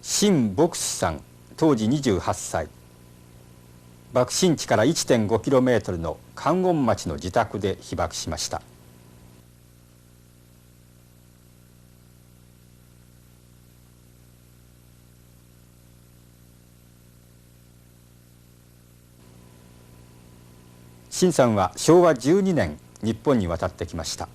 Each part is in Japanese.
辛牧師さん、当時28歳。爆心地から 1.5km の観音町の自宅で被爆しました。辛さんは昭和12年日本に渡ってきました。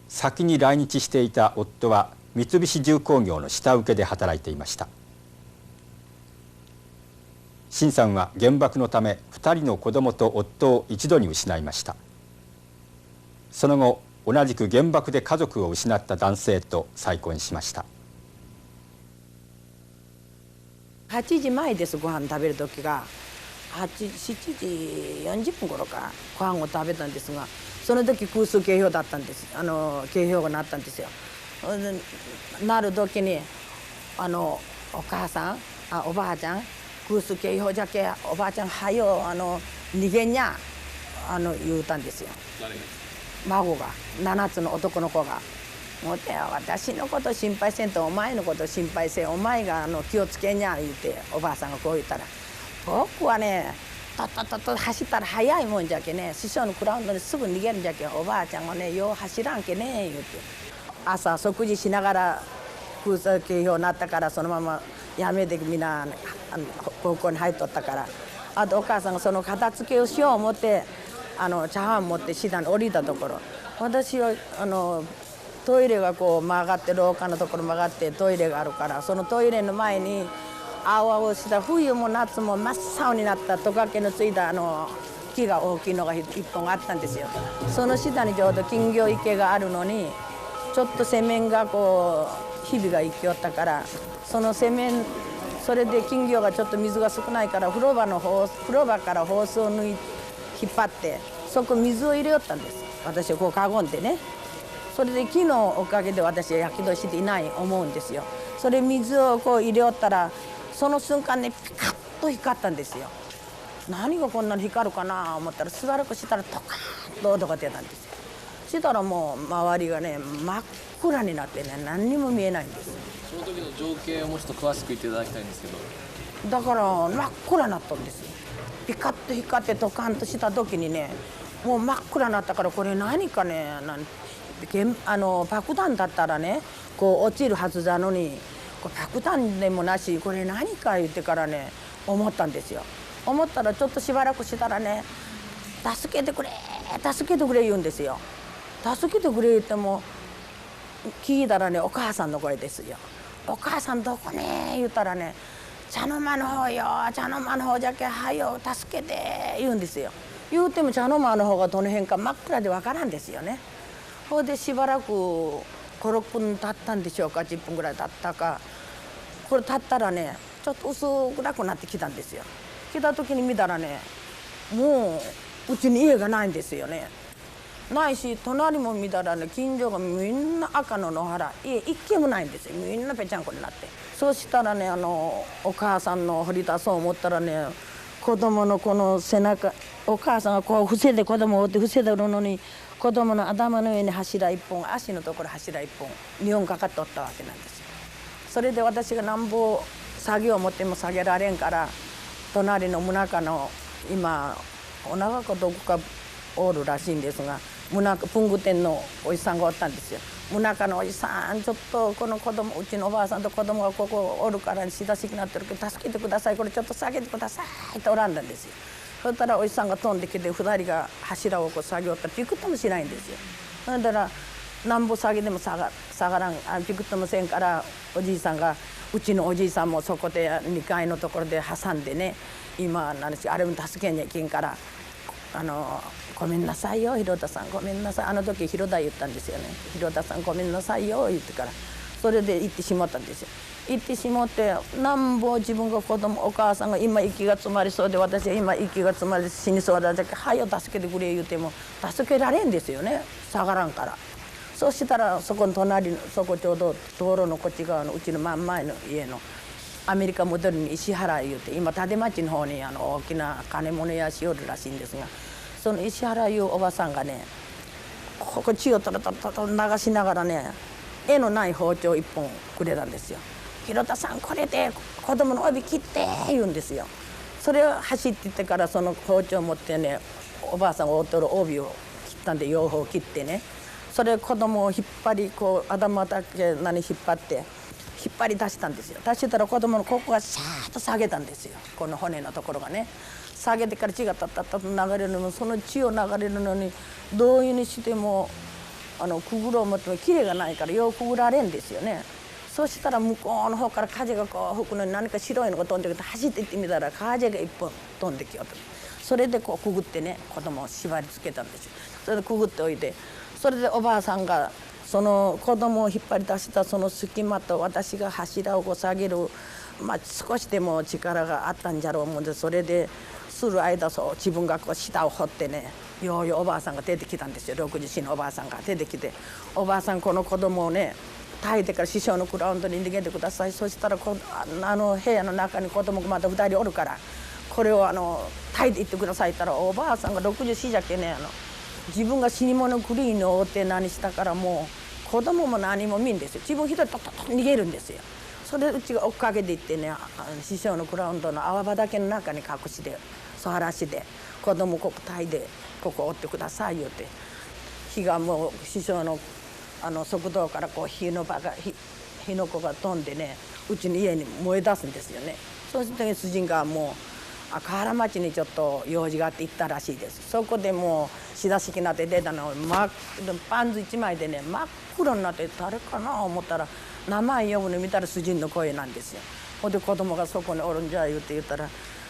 先に来日していた夫は三菱重工業の下請けで働いていました。辛さんは原爆のため2人の子供と夫を一度に失いました。その後、同じく原爆で家族を失った男性と再婚しました。8時前です。ご飯食べる時が7時40分頃かご飯を食べたんですが、その時空襲警報だったんです。警報が鳴ったんですよ。なる時にお母さんおばあちゃん空襲警報じゃけおばあちゃんはよ逃げんにゃ言うたんですよ。孫が7つの男の子が。もて私のこと心配せんとお前のこと心配せん、お前が気をつけんにゃ言うておばあさんがこう言ったら、僕はねとっとっとっと走ったら早いもんじゃけね、師匠のグラウンドにすぐ逃げるんじゃけ、おばあちゃんがねよう走らんけね言うて、朝食事しながら空襲警報になったからそのままやめてみんな高校に入っとったから、あとお母さんがその片付けをしよう思って茶碗持って下に降りたところ、私はトイレがこう曲がって廊下のところ曲がってトイレがあるから、そのトイレの前に青々した冬も夏も真っ青になったトカゲのついた木が大きいのが一本あったんですよ。その下にちょうど金魚池があるのにちょっと洗面がこうひびが行きよったから、その洗面それで金魚がちょっと水が少ないから風呂場からホースを引っ張ってそこ水を入れよったんです。私はこうかごんでね、それで木のおかげで私はやけどしていない思うんですよ。それ水をこう入れよったらその瞬間にピカッと光ったんですよ。何がこんなに光るかな思ったらしばらくしたらトカーッと音が出たんですよ。したらもう周りがね真っ暗になってね何にも見えないんです。その時の情景をもうちょっと詳しく言っていただきたいんですけど。だから真っ暗になったんですよ。ピカッと光ってトカンとした時にねもう真っ暗になったから、これ何かね爆弾だったらねこう落ちるはずなのに爆弾でもなしこれ何か言ってからね思ったんですよ。思ったらちょっとしばらくしたらね助けてくれ助けてくれ言うんですよ。助けてくれ言っても聞いたらねお母さんの声ですよ。お母さんどこね言ったらね茶の間の方よ、茶の間の方じゃけはよ助けて言うんですよ。言うても茶の間の方がどの辺か真っ暗でわからんですよね。ほいでしばらく5、6分経ったんでしょうか、10分ぐらい経ったか、これ経ったらねちょっと薄暗くなってきたんですよ。来た時に見たらねもううちに家がないんですよね。ないし隣も見たらね近所がみんな赤の野原、家一軒もないんですよ。みんなぺちゃんこになって、そうしたらねお母さんの掘り出そう思ったらね子供のこの背中、お母さんがこう伏せて子供を追って伏せてるのに子供の頭の上に柱一本、足のところ柱一本2本かかっとったわけなんですよ。それで私がなんぼ下げを持っても下げられんから、隣の村中の今お腹かどこかおるらしいんですが、村中文具店のおじさんがおったんですよ。村中のおじさんちょっとこの子供、うちのおばあさんと子供がここおるからしだしになってるけど助けてください、これちょっと下げてくださいっておらんだんですよ。そしたらおじさんが飛んできて2人が柱をこう下げよったらピクッともしないんですよ。だからなんぼ下げでも下がらん、ピクッともせんから、おじいさんがうちのおじいさんもそこで2階のところで挟んでね、今あれも助けんにゃいけんからごめんなさいよ広田さんごめんなさい、あの時広田言ったんですよね。広田さんごめんなさいよ言ってから、それで行ってしまったんですよ。行ってしまってなんぼ自分が子供お母さんが今息が詰まりそうで、私は今息が詰まり死にそうだけどはよ助けてくれ言うても助けられんですよね、下がらんから。そうしたらそこの隣のそこちょうど道路のこっち側のうちの真ん前の家のアメリカモデルに石原いうて、今立町の方に大きな金物屋しおるらしいんですが、その石原いうおばさんがねここ血をトロトロトロ流しながらね絵のない包丁1本くれたんですよ。広田さんこれで子供の帯切って」言うんですよ。それを走ってってからその包丁を持ってね、おばあさんが折ってる帯を切ったんで両方切ってね、それ子供を引っ張りこう頭だけ引っ張って引っ張り出したんですよ。出したら子供のここがシャーッと下げたんですよ。この骨のところがね下げてから血がタッタッタッと流れるの、その血を流れるのにどういうにしてもくぐろう思ってもキレがないからようくぐられんですよね。そしたら向こうの方から風がこう吹くのに何か白いのが飛んできて走っていってみたら風が一本飛んできようと。それでこうくぐってね子供を縛り付けたんですよ。それでくぐっておいて、それでおばあさんがその子供を引っ張り出したその隙間と私が柱をこう下げる、少しでも力があったんじゃろう思うんで、それでする間そう自分がこう下を掘ってね、ようようおばあさんが出てきたんですよ。60歳のおばあさんが出てきて「おばあさんこの子供をね炊いてから師匠のグラウンドに逃げてください。そしたら部屋の中に子供がまた2人おるからこれを炊いていってください」って言ったら、おばあさんが64じゃけね自分が死に物狂いに追って何したからもう子供も何も見んですよ。自分一人とっとっと逃げるんですよ。それでうちが追っかけていってね、師匠のグラウンドの泡畑の中に隠してそらしで子供ここ炊いてここ追ってください言うて、火がもう師匠の側道からこう火の粉が飛んでねうちの家に燃え出すんですよね。そうすると主人がもう河原町にちょっと用事があって行ったらしいです。そこでもう仕出しになって出たのパンツ1枚でね真っ黒になって、誰かな思ったら名前呼ぶの見たら主人の声なんですよ。ほんで子供がそこにおるんじゃ言ったら、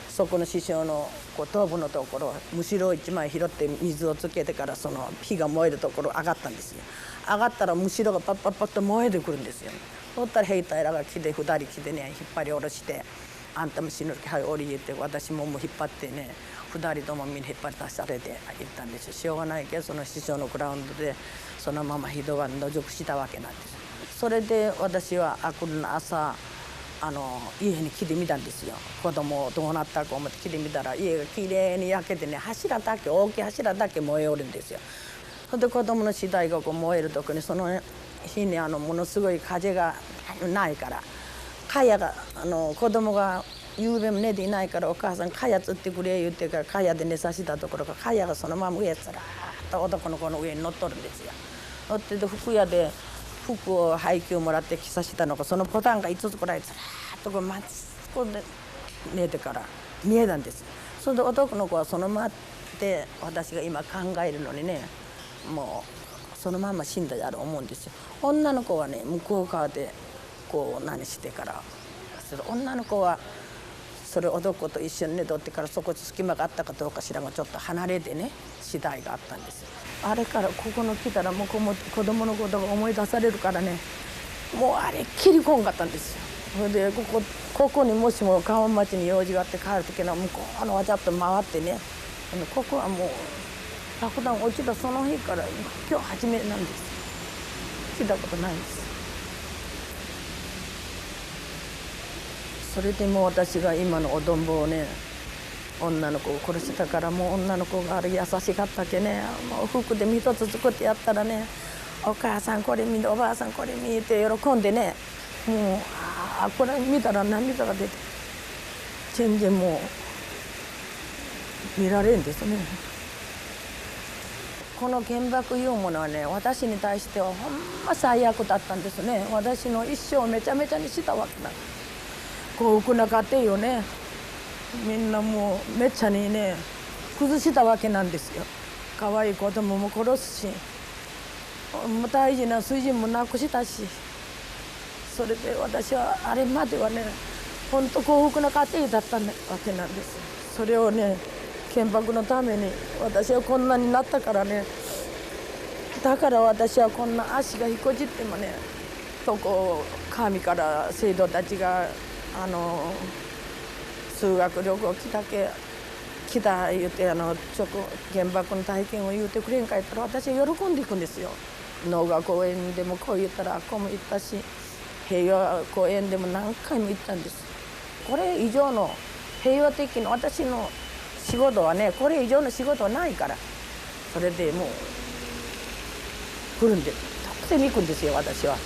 そこの師匠の頭部のところむしろ1枚拾って水をつけてからその火が燃えるところ上がったんですよ。上がったらむしろがパッパッパッと燃えてくるんですよ。そしたら兵隊らが来て2人来てね引っ張り下ろして「あんたも死ぬ気配降りて」私ももう引っ張ってね2人ともみんな引っ張り出されて行ったんですよ。しょうがないけどその師匠のグラウンドでそのまま一晩野宿したわけなんです。それで私は明くるの朝家に来てみたんですよ。子供どうなったか思って来てみたら家がきれいに焼けてね柱だけ大きい柱だけ燃えおるんですよ。それで子供の死体がこう燃える時にその日にものすごい風がないから蚊帳が子供が夕べも寝ていないからお母さん蚊帳つってくれ言ってから蚊帳で寝させたところが蚊帳がそのまま上つらーっと男の子の上に乗っとるんですよ。乗ってて服屋で服を配給もらって着させたのがそのボタンが5つくらいずらーっとこうで寝てから見えたんです。それで男の子はそのまって私が今考えるのにねもうそのまま死んだやろう思うんですよ。女の子はね向こう側でこう何してから女の子はそれ男と一緒に寝とってからそこに隙間があったかどうか知らんがちょっと離れてね死体があったんですよ。あれからここの来たらもう子供のことが思い出されるからねもうあれっきりこんかったんですよ。それでここにもしも川町に用事があって帰る時は向こうのわちゃっと回ってねここはもう爆弾落ちたその日から今日初めなんです。聞いたことないんです。それでもう私が今のおどんぼをね女の子を殺したからもう女の子が優しかったけねもう服で一つ作ってやったらねお母さんこれ見ておばあさんこれ見て喜んでねもうこれ見たら涙が出て全然もう見られんですね。この原爆いうものはね私に対してはほんま最悪だったんですね。私の一生をめちゃめちゃにしたわけなんです。幸福な家庭をねみんなもうめっちゃにね崩したわけなんですよ。可愛い子供も殺すしもう大事な水準もなくしたし、それで私はあれまではね本当幸福な家庭だったわけなんです。それをね原爆のために私はこんなになったからね、だから私はこんな足が引こじってもねとこ神から生徒たちが修学旅行来た言うて原爆の体験を言うてくれんか言ったら私は喜んでいくんですよ。農学公園でもこう言ったらこうも言ったし平和公園でも何回も行ったんです。これ以上の平和的な私の仕事はねこれ以上の仕事はないから、それでもう来るんでとっても行くんですよ私は。